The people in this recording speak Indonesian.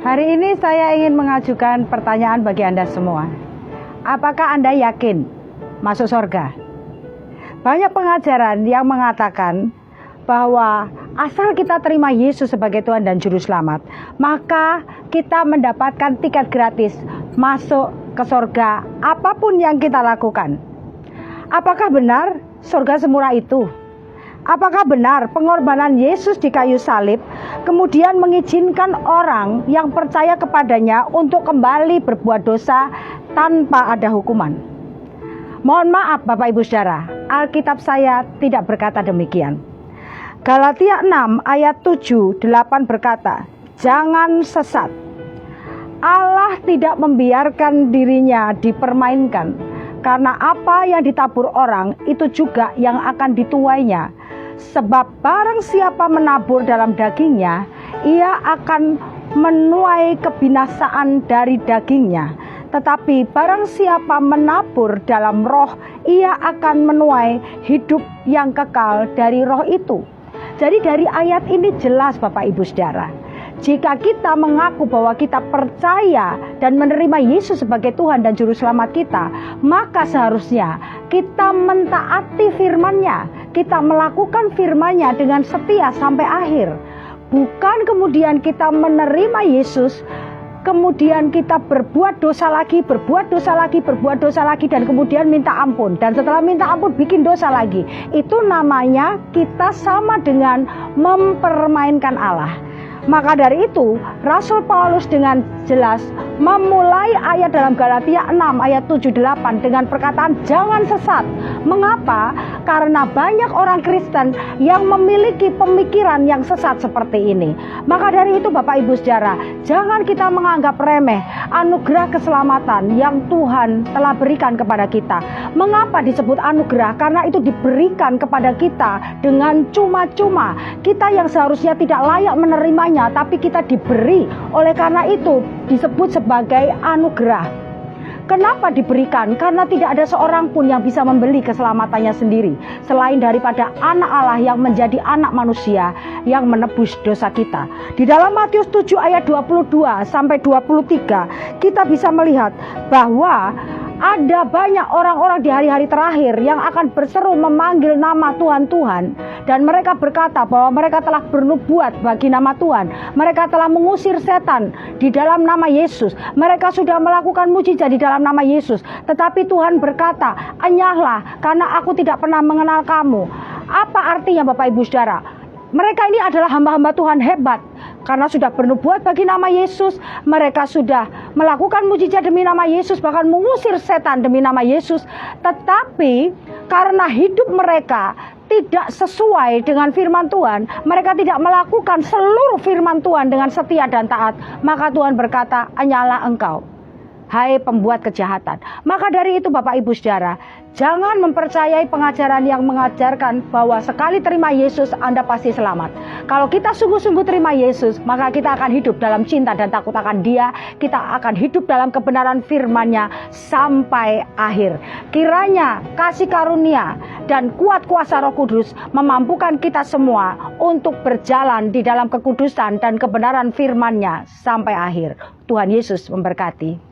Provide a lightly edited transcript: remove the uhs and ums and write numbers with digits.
Hari ini saya ingin mengajukan pertanyaan bagi Anda semua. Apakah Anda yakin masuk surga? Banyak pengajaran yang mengatakan bahwa asal kita terima Yesus sebagai Tuhan dan Juru Selamat, maka kita mendapatkan tiket gratis masuk ke surga apapun yang kita lakukan. Apakah benar surga semurah itu? Apakah benar pengorbanan Yesus di kayu salib kemudian mengizinkan orang yang percaya kepadanya untuk kembali berbuat dosa tanpa ada hukuman? Mohon maaf Bapak Ibu Saudara, Alkitab saya tidak berkata demikian. Galatia 6 ayat 7-8 berkata, jangan sesat. Allah tidak membiarkan dirinya dipermainkan, karena apa yang ditabur orang itu juga yang akan dituainya. Sebab barang siapa menabur dalam dagingnya, ia akan menuai kebinasaan dari dagingnya. Tetapi barang siapa menabur dalam roh, ia akan menuai hidup yang kekal dari roh itu. Jadi dari ayat ini jelas Bapak Ibu Saudara, jika kita mengaku bahwa kita percaya dan menerima Yesus sebagai Tuhan dan Juru Selamat kita, maka seharusnya kita mentaati firman-Nya, kita melakukan firman-Nya dengan setia sampai akhir. Bukan kemudian kita menerima Yesus, kemudian kita berbuat dosa lagi, dan kemudian minta ampun. Dan setelah minta ampun bikin dosa lagi. Itu namanya kita sama dengan mempermainkan Allah. Maka dari itu Rasul Paulus dengan jelas memulai ayat dalam Galatia 6 ayat 7-8 dengan perkataan jangan sesat. Mengapa? Karena banyak orang Kristen yang memiliki pemikiran yang sesat seperti ini. Maka dari itu Bapak Ibu Saudara, jangan kita menganggap remeh anugerah keselamatan yang Tuhan telah berikan kepada kita. Mengapa disebut anugerah? Karena itu diberikan kepada kita dengan cuma-cuma. Kita yang seharusnya tidak layak menerimanya, tapi kita diberi. Oleh karena itu disebut sebagai anugerah. Kenapa diberikan? Karena tidak ada seorang pun yang bisa membeli keselamatannya sendiri selain daripada anak Allah yang menjadi anak manusia yang menebus dosa kita. Di dalam Matius 7 ayat 22-23 kita bisa melihat bahwa ada banyak orang-orang di hari-hari terakhir yang akan berseru memanggil nama Tuhan Tuhan. Dan mereka berkata bahwa mereka telah bernubuat bagi nama Tuhan. Mereka telah mengusir setan di dalam nama Yesus. Mereka sudah melakukan mujizat di dalam nama Yesus. Tetapi Tuhan berkata, enyahlah karena aku tidak pernah mengenal kamu. Apa artinya Bapak Ibu Saudara? Mereka ini adalah hamba-hamba Tuhan hebat. Karena sudah bernubuat bagi nama Yesus, mereka sudah melakukan mujizat demi nama Yesus, bahkan mengusir setan demi nama Yesus. Tetapi karena hidup mereka tidak sesuai dengan firman Tuhan, mereka tidak melakukan seluruh firman Tuhan dengan setia dan taat, maka Tuhan berkata, enyalah engkau, hai pembuat kejahatan. Maka dari itu Bapak Ibu Saudara, jangan mempercayai pengajaran yang mengajarkan bahwa sekali terima Yesus Anda pasti selamat. Kalau kita sungguh-sungguh terima Yesus, maka kita akan hidup dalam cinta dan takut akan Dia. Kita akan hidup dalam kebenaran firman-Nya sampai akhir. Kiranya kasih karunia dan kuat kuasa Roh Kudus memampukan kita semua untuk berjalan di dalam kekudusan dan kebenaran firman-Nya sampai akhir. Tuhan Yesus memberkati.